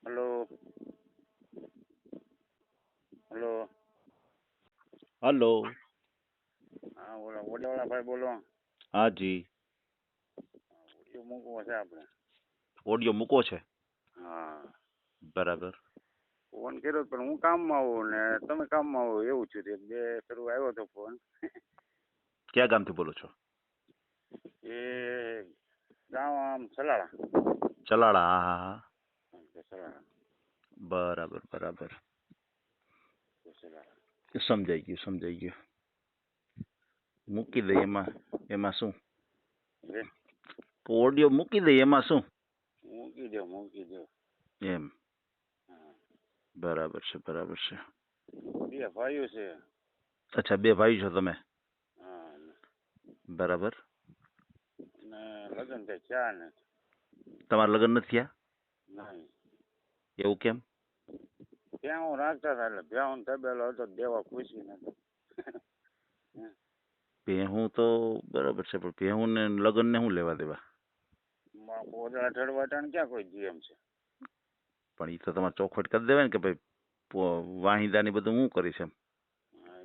Hello hello. Hello. હા બોલો, ઓડિયોવાળા ભાઈ બોલો. હા જી. ઓડિયો મૂકવો છે આપણે. ઓડિયો મૂકો છે? હા. બરાબર. ફોન કર્યો પણ હું કામમાં આવું ને તમે કામમાં આવો એવું થયું છે. બે શરૂ આવ્યો હતો ફોન. ક્યાં ગામથી બોલો છો? એ ગામ આમ સલાળા. ચલાળા. હા હા હા. સલાળા. બરાબર બરાબર. સલાળા. સમજાઈ ગયું સમજાઈ ગયું. મૂકી દઈએ એમાં શું? ઓડિયો મૂકી દઈએ એમાં શું? મૂકી દો. એમ. બરાબર છે બરાબર છે. બે ભાઈઓ છે. અચ્છા, બે ભાઈ છો તમે? હા. બરાબર. ને લગ્ન થાય ચા ને. તમારા લગ્ન નથી થયા? નહીં. એવું કેમ? ત્યાં હું રાખતા હતા એટલે ભ્યાઉન તબેલો હતો દેવા ખુશી નતો. ભેહું તો બરાબર છે, પણ ભેહું ને લગ્ન ને શું લેવા દેવા? પોદળા ઠળવાટાને ક્યાં કોઈ જીએમ છે? પણ એ તો તમારે ચોખવટ કરી દેવાય ને કે ભાઈ વાહિદા ની બધું હું કરીશ એમ.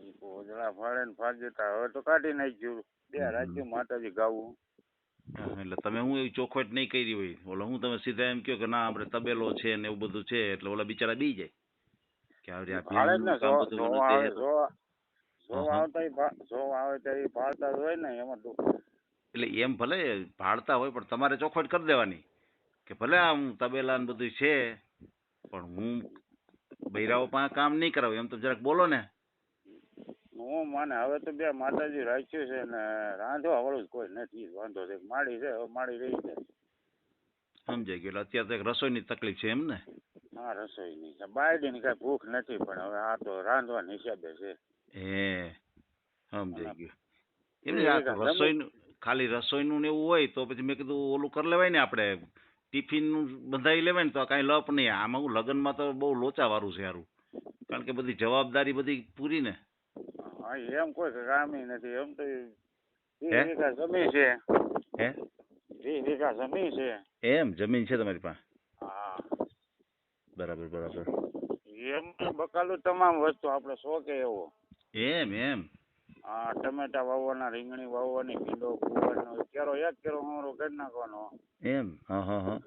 એ પોદળા ફાડે ને ફાડી દેતા. હવે તો કાઢી નાખ્યું. બે રાજ્યો માતાજી ગાવું. એટલે તમે હું એવી ચોખવટ નહીં કરી હોય, ઓલા હું તમે સીધા એમ કહો કે ના આપણે તબેલો છે ને એવું બધું છે, એટલે ઓલા બિચારા બી જાય કે આ ફાળે જ ને ભેહુંનું કામ બધું મને દે તો. જોવા આવે તો એ ફાળતા હોય ને એમાં તો. એટલે એમ ભલે ભાડતા હોય પણ તમારે ચોખવટ કરી દેવાની કે ભલે આમ તબેલા ને બધું છે, પણ હું બૈરાઓ પાસે કામ નહીં કરાવું એમ તો જરાક બોલો ને. હું માને હવે તો બે માતાજી રાખ્યું છે ને રાંધવા વાળું જ કોઈ નથી. વાંધો છે માડી છે, હવે માડી રહી છે. સમજાઈ ગયું. એટલે અત્યારે તો એક રસોઈની તકલીફ છે એમ ને? હા, રસોઈની છે. બાયડીની કઈ ભૂખ નથી, પણ હવે આ તો રાંધવાની હિસાબે છે. હે, સમજાઈ ગયું. એમ બે ને, આ વીઘા જમીન. રસોઈનું ખાલી રસોઈનું ને એવું હોય તો પછી મેં કીધું ઓલું કરી લેવાય ને, આપણે ટિફિનનું બંધાઈ લેવાય ને તો કાંઈ લપ નહીં. આમાં હું લગ્નમાં તો બહુ લોચાવાળું છે સારું, કારણ કે બધી જવાબદારી બધી પૂરી ને. હા, એમ કોઈ કામ નથી. એમ તો 20 હે વીઘા જમીન છે. હે 20 વીઘા જમીન છે. એમ જમીન છે તમારી પાસે? હા. બરાબર બરાબર. એમ બકાલું તમામ વસ્તુ આપણે શોખે એવો. એમ એમ. હા, ટમેટા વાવવાના, રીંગણી વાવવાની, ભીંડો ફૂલવાનો, કેરો એક કેરો અમારો કરી નાખવાનો. એમ. હા હા હા.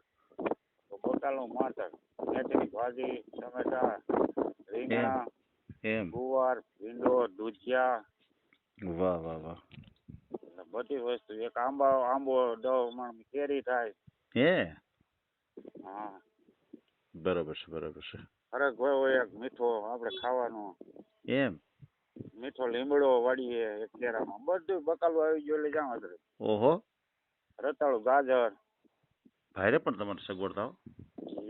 તો બકાલું માથક, મેથીની ભાજી, ટમેટા, એમ રીંગણા, એમ. ગુવાર, ભીંડો, દૂધિયા. વાહ વાહ વાહ. બધી વસ્તુ. એક આંબો 10 મણ કેરી થાય. હે. હા. બરાબર છે બરાબર છે. ફરક હોય એક મીઠો આપણે ખાવાનો. એમ. મીઠો લીમડો વાળીએ એક કેરામાં. બધું બકાલું આવી ગયું એટલે જાણ હતું. ઓહો. રતાળું, ગાજર. ભાઈરે પણ તમારે સગવડ થાવ.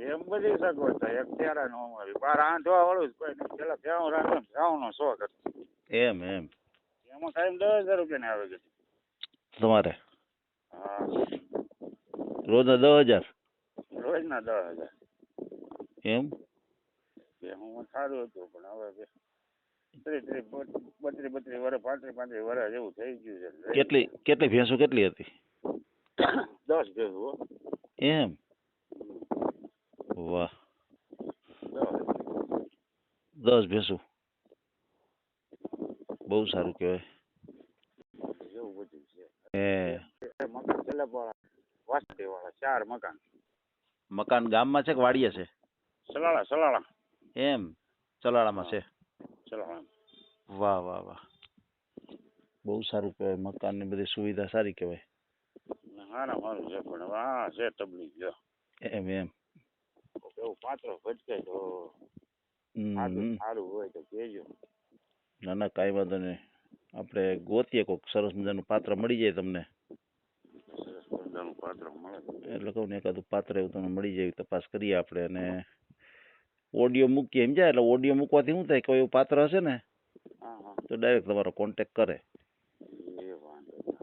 એમ બધી સગવડ થાય. એક કેરા નો અમારી બાર રાંધવા વાળું જ કોઈ નહીં. પેલા ભેહું રાંધો ને ભેહુંનો શોખ હતો. એમ એમ. એમાં કાયમ 10,000 રૂપિયાની આવે છે. તમારે હા. રોજના 10,000? રોજના 10,000. એમ. ભેહું સારું હતું, પણ હવે 32 વર્ષ 35 વર્ષ જેવું થઈ ગયું છે. કેટલી ભેંસો કેટલી હતી? 10 ભેહું. એમ. વાહ. 10 ભેંસો બહુ સારું કહેવાય. એવું બધું છે. હે. મકાન છેલ્લે વાસળી વાળા 4 મકાન. મકાન ગામમાં છે કે વાડીએ છે? સલાળા. એમ. ચલાળામાં છે. સલાળા. વાહ વાહ વાહ. બહુ સારું કહેવાય. મકાનની બધી સુવિધા સારી કહેવાય. સારું છે, પણ હવે હા છે તબલીગ જો. એમ એમ. એવું પાત્રો ભટકે તો સારું હોય તો કહેજો. ના ના, કાંઈ વાંધો નહીં. આપણે ગોતીએ કોઈક સરસ મજાનું પાત્ર મળી જાય તમને. સરસ મજાનું પાત્ર મળે. એટલે કહું ને, એકાદું પાત્ર એવું તમને મળી જાય તપાસ કરીએ આપણે. અને ઓડિયો મૂકીએ એમ જાય. એટલે ઓડિયો મૂકવાથી શું થાય, કોઈ એવું પાત્ર હશે ને તો ડાયરેક્ટ તમારો કોન્ટેક્ટ કરે.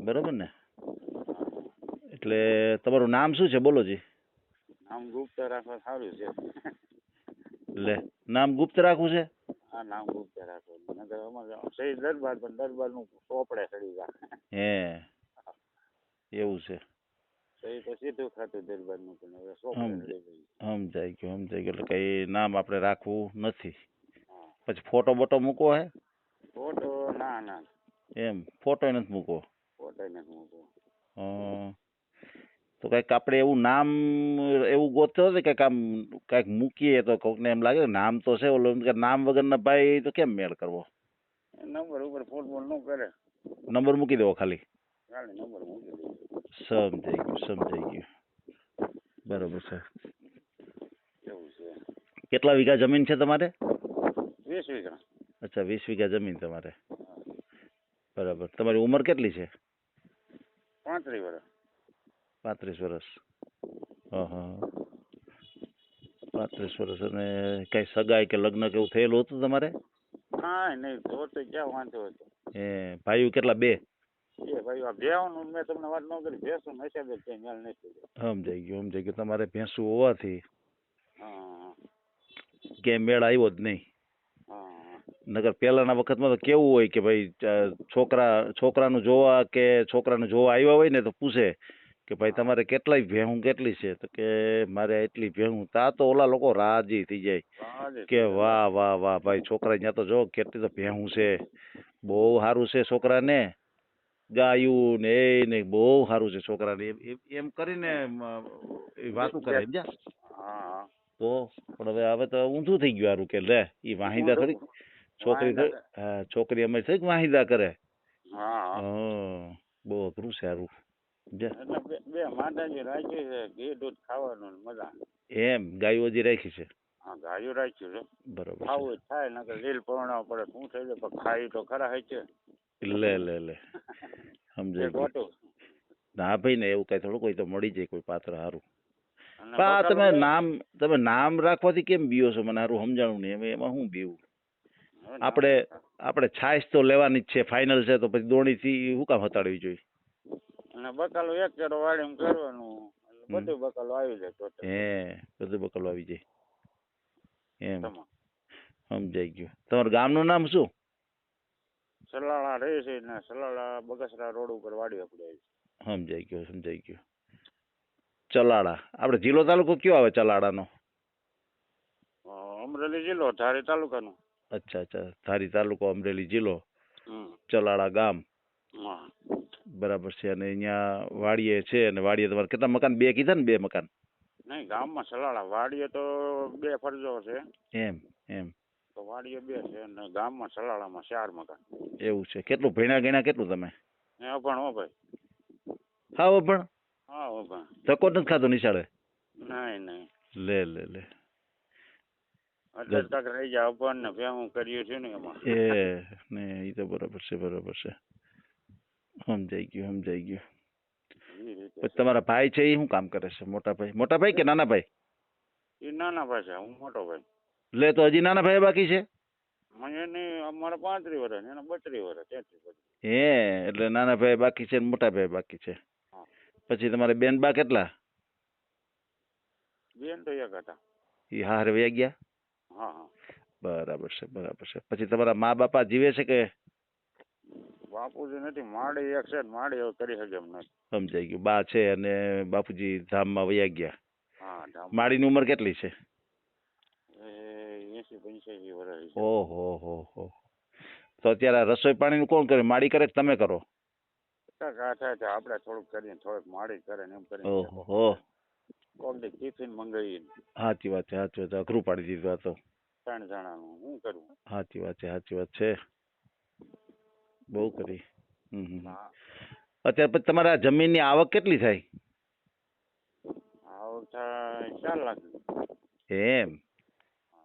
બરાબર ને? એટલે તમારું નામ શું છે બોલો જી? નામ ગુપ્ત રાખવા સારું છે. લે, નામ ગુપ્ત રાખવું છે? હા, નામ ગુપ્ત રાખો. સહી દરબાર, પણ દરબાર નું ચોપડે ચડી જાય. હે, એવું છે. તો એ તો સીધું ખાતું દરબારનું પણ હવે છોકરા લઈ ગઈ. સમજાઈ ગયું એટલે કઈ નામ આપણે રાખવું નથી. હા પછી ફોટો બોટો મૂકવો હે ફોટો ના એમ ફોટો નથી મૂકવો. ફોટો નથી મૂકવો. તો કઈક આપણે એવું નામ એવું ગોતતો હોય કે આમ કઈક મૂકીએ તો કોકને એમ લાગે ને નામ તો છે ઓલું કે નામ વગરના ભાઈ તો કેમ મેળ કરવો. નંબર ઉપર ફૂટબોલ ન કરે. નંબર મૂકી દેવો ખાલી. ખાલી નંબર મૂકી દે. સમજાઈ ગયું બરોબર છે. એવું છે. કેટલા વીઘા જમીન છે તમારે? 20 વીઘા. અચ્છા 20 વીઘા જમીન તમારે. બરાબર. તમારી ઉંમર કેટલી છે? 35 વર્ષ. 35 વર્ષ. હા 35 વર્ષ. અને કઈ સગાઈ કે લગ્ન કેવું થયેલું હતું તમારે? હા નહીં તો ક્યાં વાંધો હતો. ભાઈઓ કેટલા? 2? એ ભાઈ આ ભેવાનું મેં તમને વાત ન કરી. ભેંસું નશાબે છે મેલ નથી. સમજાઈ ગયું તમારે ભેંસું હોવાથી હા કે મેળ આવ્યો જ નહીં. હા નગર પહેલાના વખતમાં તો કેવું હોય કે ભાઈ છોકરાનું જોવા કે છોકરાનું જોવા આવ્યા હોય ને તો પૂછે કે ભાઈ તમારે કેટલાય ભેહું કેટલી છે? તો કે મારે એટલી ભેહું. તા તો ઓલા લોકો રાજી થઈ જાય કે વાહ વાહ વાહ ભાઈ છોકરા ત્યાં તો જો કેટલી તો ભેહું છે, બહુ સારું છે છોકરાને, ગાયું ને એ બહુ સારું છે છોકરાને એમ કરીને વાતું કરે સમજ્યા. હા તો પણ હવે તો ઊંધું થઈ ગયું સારું કે લે ઈ વાહિદા થોડી છોકરી અમે થોડીક વાહિદા કરે. હા બહુ અઘરું છે સારું. એટલે બે માતાજી રાખી છે ઘી દૂધ ખાવાનું મજા. એમ ગાયો હજી રાખી છે? હા ગાયું રાખ્યું છે. બરોબર. ખાવું થાય નકર લીલ પરણાવ પડે શું થઈ જાય પણ ખાઈ તો ખરા હોય છે. લે સમજાઈ ગયું. ના ભાઈ ને એવું કઈ થોડું કોઈ તો મળી જાય કોઈ પાત્ર સારું. તમે નામ રાખવાથી કેમ બીઓ છો? મને સારું સમજાણું નહીં. એમાં શું બીવું? આપણે છાશ તો લેવાની જ છે, ફાઇનલ છે, તો પછી દોણી થી શું કામ હતાડવી જોઈએ? અને બકાલો એક કેરો વાડીમાં કરવાનું, બધું બકાલો આવી જાય. બધું બકાલો આવી જાય એમ. સમજાઈ ગયું. તમારું ગામનું નામ શું? સલાળા રહે છે ને સલાળા બગસરા રોડ ઉપર વાડી આપણે. સમજાઈ ગયું. ચલાળા. આપણે જિલ્લો તાલુકો કયો આવે ચલાળાનો? અમરેલી જિલ્લો, ધારી તાલુકાનો. અચ્છા ધારી તાલુકો, અમરેલી જિલ્લો, ચલાળા ગામ. બરાબર છે. અને અહીંયા વાડીએ છે. અને વાડીએ તમારે કેટલા મકાન? 2 કીધા ને? 2 મકાન? નહીં ગામમાં સલાળા, વાડીએ તો 2 ફરજો છે. એમ તો વાડીએ 2 છે અને ગામમાં સલાળામાં 4 મકાન. એવું છે. કેટલું ભણ્યા ગણ્યા કેટલું તમે? અભણ હો ભાઈ. હા અભણ? હા અભણ. ધક્કો નથી ખાતો નિશાળે? નહીં. લે. એટલે તક રહી જાય અભણ ને ભેહું કર્યું છે ને એમાં. એ તો બરાબર છે. સમજાઈ ગયું. પછી તમારા ભાઈ છે એ શું કામ કરે છે? મોટા ભાઈ કે નાના ભાઈ? એ નાના ભાઈ છે, હું મોટો ભાઈ. લે તો હજી નાના ભાઈ બાકી છે? અમારે 35 વર્ષ, એના 32 વર્ષ, 33 વર્ષ. એટલે નાના ભાઈ બાકી છે, મોટા ભાઈ બાકી છે. પછી તમારે બેન બા કેટલા? બેન તો એક હતા. એ હારે વયા ગયા? હા. બરાબર છે. પછી તમારા મા બાપા જીવે છે કે? બાપુજી નથી, માડી એક છે, માડી હવે કરી શકે એમ નથી. સમજાઈ ગયું. બા છે અને બાપુજી ધામમાં વયા ગયા. હા. માડીની ઉંમર કેટલી છે? 80-85 વર્ષ. ઓહો. તો અત્યારે રસોઈ પાણીનું કોણ કરે? માડી કરે કે તમે કરો? આપણે થોડુંક કરીએ, થોડુંક માડી કરે ને એમ કરીને. ઓહો. કોક દી ટિફિન મંગાવીએ. સાચી વાત છે. અઘરું પાડી દીધું આ તો. 3 જણાનું શું કરવું? સાચી વાત છે. બહુ કરી. અત્યારે પછી તમારા જમીનની આવક કેટલી થાય? આવક થાય 4 લાખ. એમ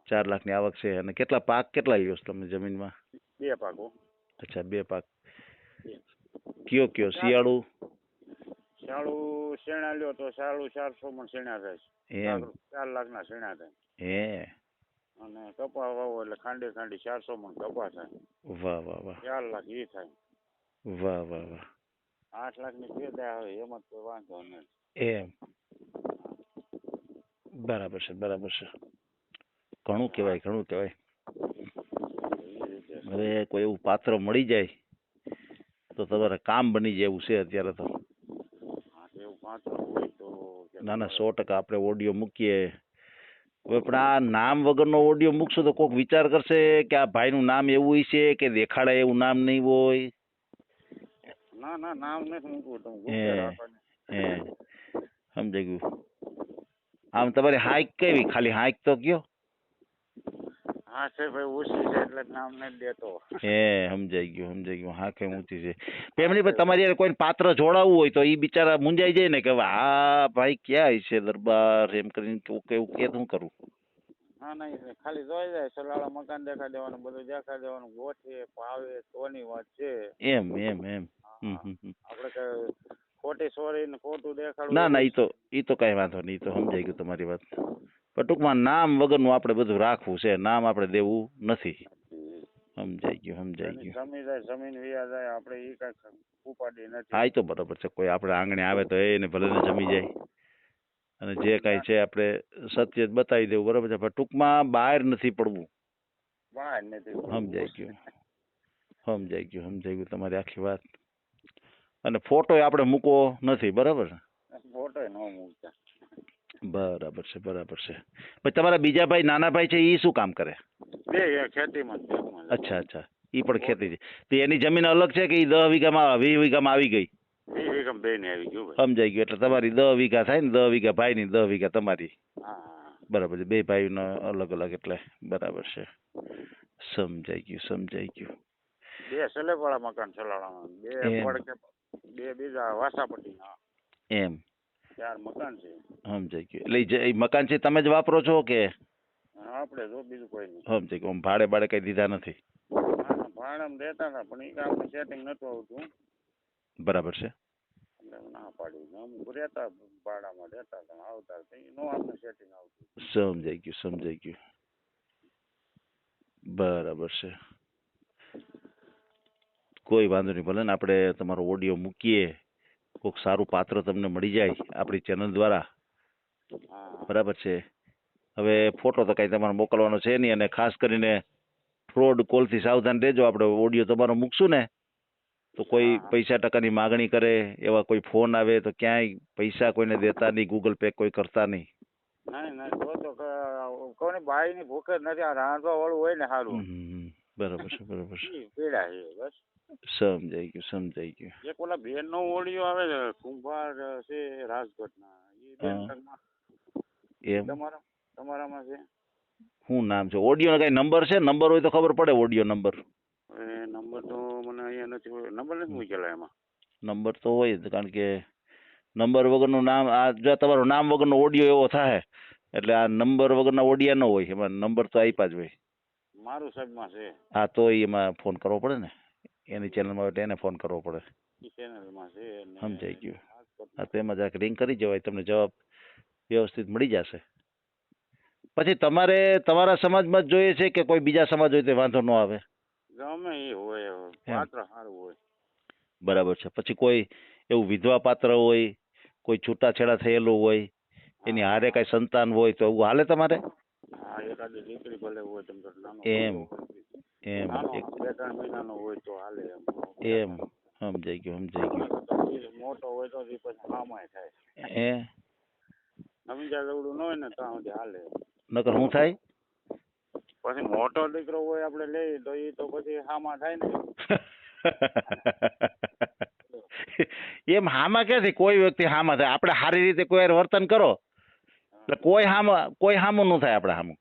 4 લાખની આવક છે. અને કેટલા પાક કેટલા લ્યો છો તમે જમીનમાં? 2 પાકો. અચ્છા 2 પાક. કયો શિયાળું? શિયાળું શેણા લ્યો તો શિયાળું 400 મણ શેણા થાય. 4 લાખના શેણા થાય. અને કપા વાવો એટલે ખાંડી 400 મણ કપા થાય. વાહ. 4 લાખ એ થાય. વાહ. 8 લાખની પેદા આવે એમાં કોઈ વાંધો નહીં. એમ બરાબર છે. ઘણું કહેવાય. હવે કોઈ એવું પાત્ર મળી જાય તો તમારે કામ બની જાય એવું છે અત્યારે તો. એવું પાત્ર હોય ના ના 100% આપણે ઓડિયો મૂકીએ. હવે પણ આ નામ વગરનો ઓડિયો મૂકશું તો કોઈક વિચાર કરશે કે આ ભાઈનું નામ એવું છે કે દેખાડે એવું નામ નહીં હોય. ના ના નામ નથી મૂકવું તમે હે ગુપ્ત રાખવાનું. હે સમજાઈ ગયું. આમ તમારી હાઈક કેવી? ખાલી હાઈક તો કયો. હા છે ભાઈ ઓછી છે એટલે નામ નથી દેતો. હે સમજાઈ ગયું. હા કે ઊંચી છે. એમની પણ તમારી યાર કોઈ પાત્ર જોડાવવું હોય તો એ બિચારા મુંજાઈ જાય ને કે હવે આ ભાઈ ક્યાં છે દરબાર એમ કરીને કેવું કે શું કરું. હા નહીં ખાલી જોઈ જાય સલાળા મકાન દેખાડી દેવાનું બધું દેખાડી દેવાનું ગોઠે પાવે તોની વાત છે. એમ આપણે કે ખોટી સોરી ને ખોટું દેખાડવું. ના ના ઈ તો કઈ વાંધો નહીં. તો સમજાઈ ગયું તમારી વાત. પણ ટૂંકમાં નામ વગરનું આપણે બધું રાખવું છે. નામ આપણે દેવું નથી. સમજાઈ ગયું. જમી જાય જમીન વિયા જાય આપણે ઈ કઈ ઉપાડી નથી. હા એ તો બરોબર છે. કોઈ આપણે આંગણે આવે તો એને ભલે ને જમી જાય અને જે કઈ છે આપણે સત્ય જ બતાવી દેવું. બરોબર છે. પણ ટૂંકમાં બહાર નથી પડવું. બહાર નથી. સમજાઈ ગયું તમારી આખી વાત. અને ફોટો આપણે મૂકવો નથી. બરાબર છે. ફોટો ન મૂકતા. બરાબર છે. પછી તમારા બીજા ભાઈ નાના ભાઈ છે એ શું કામ કરે? બે ખેતીમાં. અચ્છા ઈ પણ ખેતી છે. તો એની જમીન અલગ છે કે ઈ 10 વીઘામાં 20 વીઘામાં આવી ગઈ? 20 વીઘામાં બેને આવી ગયું. સમજાઈ ગયું. એટલે તમારી 10 વીઘા થાય ને 10 વીઘા ભાઈની 10 વીઘા તમારી. હા બરાબર છે. બે ભાઈનો અલગ અલગ એટલે બરાબર છે. સમજાઈ ગયું. બે સલેવાળા મકાન ચલાવવાના. બે પડકે બે બીજા વાસાપટ્ટીના. એમ 4 મકાન છે. સમજાઈ ગયું. એટલે એ મકાન છે તમે જ વાપરો છો કે? આપણે જો બીજું કોઈ નહીં. સમજાઈ ગયું. ભાડે કઈ દીધા નથી? ભાડામાં દેતા હતા પણ એ આપણે સેટિંગ નતું આવતું. બરાબર છે. એટલે ના પાડી. અમુક રહેતા ભાડામાં રહેતા હતા આવતા નો આપણે સેટિંગ આવતું. સમજાઈ ગયું. બરાબર છે. કોઈ વાંધો નહીં. ભલે ને આપણે તમારો ઓડિયો મૂકીએ. કોઈક સારું પાત્ર તમને મળી જાય આપણી ચેનલ દ્વારા. બરાબર છે. હવે ફોટો તો કઈ તમારે મોકલવાનો છે નહીં. અને ખાસ કરીને ફ્રોડ કોલથી સાવધાન રહેજો. આપણે ઓડિયો તમારો મૂકશું ને તો કોઈ પૈસા ટકાની માગણી કરે એવા કોઈ ફોન આવે તો ક્યાંય પૈસા કોઈને દેતા નહીં. ગૂગલ પે કોઈ કરતા નહીં. નહીં તો કોની બાઈની ભૂખ જ નથી. આ રાંધવા વાળું હોય ને સારું. બરાબર છે. પીડા છે બસ. સમજાઈ ગયું. એક ઓલા બેન નો ઓડિયો આવે છે કુંભાર છે રાજકોટના. એ બેન તમારામાં છે? શું નામ છે? ઓડિયો કઈ નંબર છે? નંબર હોય તો ખબર પડે. ઓડિયો નંબર નંબર તો મને અહીંયા નથી. નંબર નથી મૂકેલા એમાં. નંબર તો હોય જ કારણ કે નંબર વગરનું નામ આ જો તમારું નામ વગરનો ઓડિયો એવો થાય એટલે આ નંબર વગરના ઓડિયા ન હોય. એમાં નંબર તો આપ્યા જ હોય. મારું સાહેબમાં છે. હા તો એમાં ફોન કરવો પડે ને. એની ચેનલમાં હોય એને ફોન કરવો પડે. ચેનલમાં છે. સમજાઈ ગયું. હા તો એમાં જરાક રિંગ કરી જવાય. તમને જવાબ વ્યવસ્થિત મળી જશે. પછી તમારે તમારા સમાજમાં જ જોઈએ છે કે કોઈ બીજા સમાજ હોય તો વાંધો ન આવે? ગમે એ હોય પાત્ર સારું હોય. બરાબર છે. પછી કોઈ એવું વિધવા પાત્ર હોય, કોઈ છૂટાછેડા થયેલું હોય, એની હારે કઈ સંતાન હોય તો એવું હાલે તમારે? હા એકાદી દીકરી ભલે હોય તમને નાનો. એમ 2-3 મહિનાનો હોય તો હાલે એમ. સમજાઈ ગયું. મોટો હોય તો પછી હામાય થાય. નવીન જેવડું ન હોય ને ત્યાં સુધી હાલે. નકર શું થાય? પછી મોટો દીકરો હોય આપણે લઈ તો એ તો પછી હામા થાય ને. એમ હામા ક્યાંથી? કોઈ વ્યક્તિ હામા થાય. આપણે સારી રીતે કોઈ વર્તન કરો એટલે કોઈ હામું ન થાય આપણે હામું.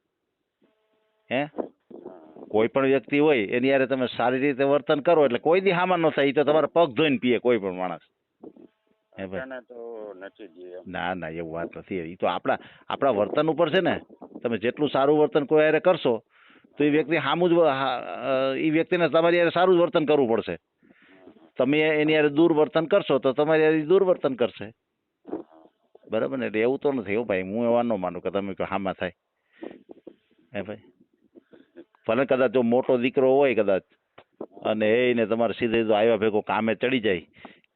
કોઈ પણ વ્યક્તિ હોય એની યારે તમે સારી રીતે વર્તન કરો એટલે કોઈ દી હામા ન થાય. એ તો તમારે પગ ધોઈને પીએ કોઈ પણ માણસ. ના એવું વાત નથી. એ તો આપણા વર્તન ઉપર છે ને. તમે જેટલું સારું વર્તન કોઈ યારે કરશો તો એ વ્યક્તિ સામું જ એ વ્યક્તિને તમારી યારે સારું જ વર્તન કરવું પડશે. તમે એની યારે દુર્વર્તન કરશો તો તમારી યારે દુર્વર્તન કરશે. બરાબર ને? એટલે એવું તો નથી એવું ભાઈ. હું એવા ન માનું કે તમે હામા થાય. ભાઈ ભલે કદાચ જો મોટો દીકરો હોય કદાચ અને એને તમારે સીધે આવ્યા ભેગો કામે ચડી જાય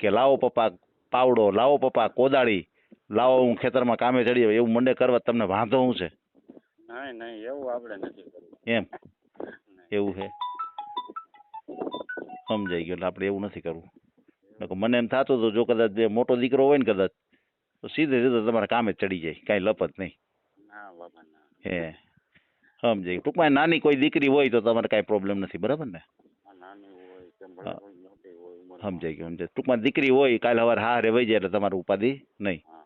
કે લાવો પપ્પા પાવડો, લાવો પપ્પા કોદાળી, લાવો હું ખેતરમાં કામે ચડી જાય એવું મંડે કરવા તમને વાંધો શું છે? નહીં એવું આપણે નથી કરવું. એમ એવું છે. સમજાઈ ગયું. એટલે આપણે એવું નથી કરવું. મને એમ થતું હતું જો કદાચ મોટો દીકરો હોય ને કદાચ તો સીધે સીધો તમારા કામે જ ચડી જાય, કાંઈ લપત નહીં. ના બાપા ના. હે સમજાય. ટૂંકમાં નાની કોઈ દીકરી હોય તો તમારે કાંઈ પ્રોબ્લેમ નથી, બરાબર ને? આ નાની હોય કે ભલે કોઈ મોટી હોય ઉંમરમાં. સમજાય ગયું, સમજાય. ટૂંકમાં દીકરી હોય કાલે સવારે હારે વહી જાય એટલે તમારે ઉપાધિ નહીં, હા.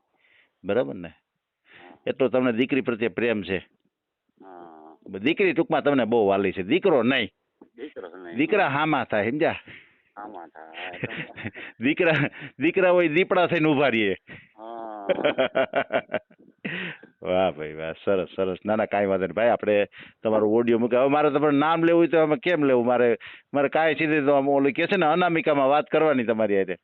બરાબર ને? હા. એટલો તમને દીકરી પ્રત્યે પ્રેમ છે. હા. દીકરી ટૂંકમાં તમને બહુ વાલી છે, દીકરો નહીં. દીકરો નહીં. દીકરા હામાં થાય, સમજ્યા? આમાં થાય. દીકરા હોય દીપડા થઈને ઉભા રહીએ. હા. વાહ ભાઈ વાહ, સરસ સરસ. ના ના કાંઈ વાંધો નહીં ભાઈ, આપણે તમારું ઓડિયો મૂકે. હવે મારે તમારું નામ લેવું હોય તો અમે કેમ લેવું? મારે કાંઈ સીધે તો ઓલું કે છે ને અનામિકામાં વાત કરવાની તમારી હારે.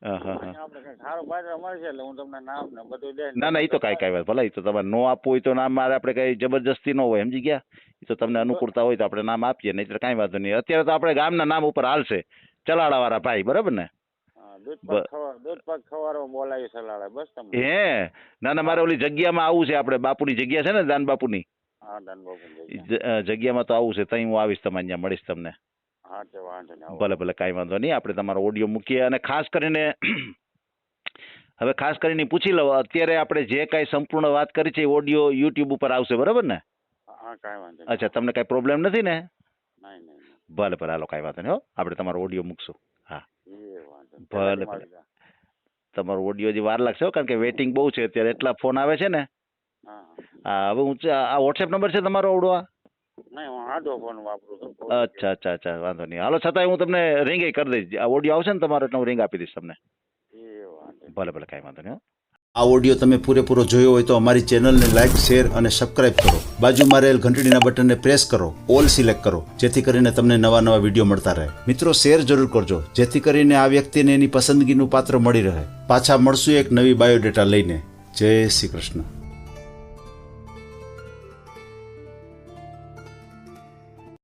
હા હા હા. આપણે કંઈક સારું પાત્ર મળશે એટલે હું તમને નામ ને બધું દે. ના ના, એ તો કાંઈ વાત ભલે, એ તો તમારે નો આપવું હોય તો નામ મારે આપણે કઈ જબરજસ્તી ન હોય, સમજી ગયા? એ તો તમને અનુકૂળતા હોય તો આપણે નામ આપીએ, નહીં કાંઈ વાંધો નહીં. અત્યારે તો આપણે ગામના નામ ઉપર હાલશે, ચલાડાવાળા ભાઈ, બરાબર ને? દૂધ પાક ખવારો બોલાવી સલાડે બસ તમને. હે ના ના, મારે ઓલી જગ્યામાં આવું છે, આપણે બાપુની જગ્યા છે ને, દાન બાપુની. હા, દાન બાપુ જગ્યામાં તો આવું છે, ત્યાં હું આવીશ, તમારે ત્યાં મળીશ તમને. હા, તે વાંધો નહીં. ભલે ભલે, કાંઈ વાંધો નહીં. આપણે તમારો ઓડિયો મૂકીએ. અને ખાસ કરીને હવે પૂછી લઉં, અત્યારે આપણે જે કાંઈ સંપૂર્ણ વાત કરી છે એ ઓડિયો યુટ્યુબ ઉપર આવશે, બરાબર ને? હા, કાંઈ વાંધો નહીં. અચ્છા, તમને કાંઈ પ્રોબ્લેમ નથી ને? નહીં નહીં. ભલે ભલે, હાલો, કાંઈ વાંધો નહીં. હો, આપણે તમારો ઓડિયો મૂકશું. હા ભલે ભલે. તમારો ઓડિયો હજી વાર લાગશે કારણ કે વેઇટિંગ બહુ છે અત્યારે, એટલા ફોન આવે છે ને. હા, હવે હું આ વોટ્સએપ નંબર છે તમારો આવડો? નહીં, હું આડો ફોન વાપરું છું. અચ્છા અચ્છા અચ્છા, વાંધો નહીં. હાલો, છતાંય હું તમને રિંગ કરી દઈશ. આ ઓડિયો આવશે ને તમારો એટલે હું રિંગ આપી દઈશ તમને. ભલે ભલે, કાંઈ વાંધો નહીં. આ ઓડિયો તમે પૂરેપૂરો જોયો હોય તો અમારી ચેનલને લાઇક, શેર અને સબસ્ક્રાઇબ કરો. બાજુમાં રહેલ ઘંટડીના બટનને પ્રેસ કરો, ઓલ સિલેક્ટ કરો, જેથી કરીને તમને નવા નવા વિડીયો મળતા રહે. મિત્રો, શેર જરૂર કરજો, જેથી કરીને આ વ્યક્તિને એની પસંદગીનું પાત્ર મળી રહે. પાછા મળશું એક નવી બાયોડેટા લઈને. જય શ્રી કૃષ્ણ.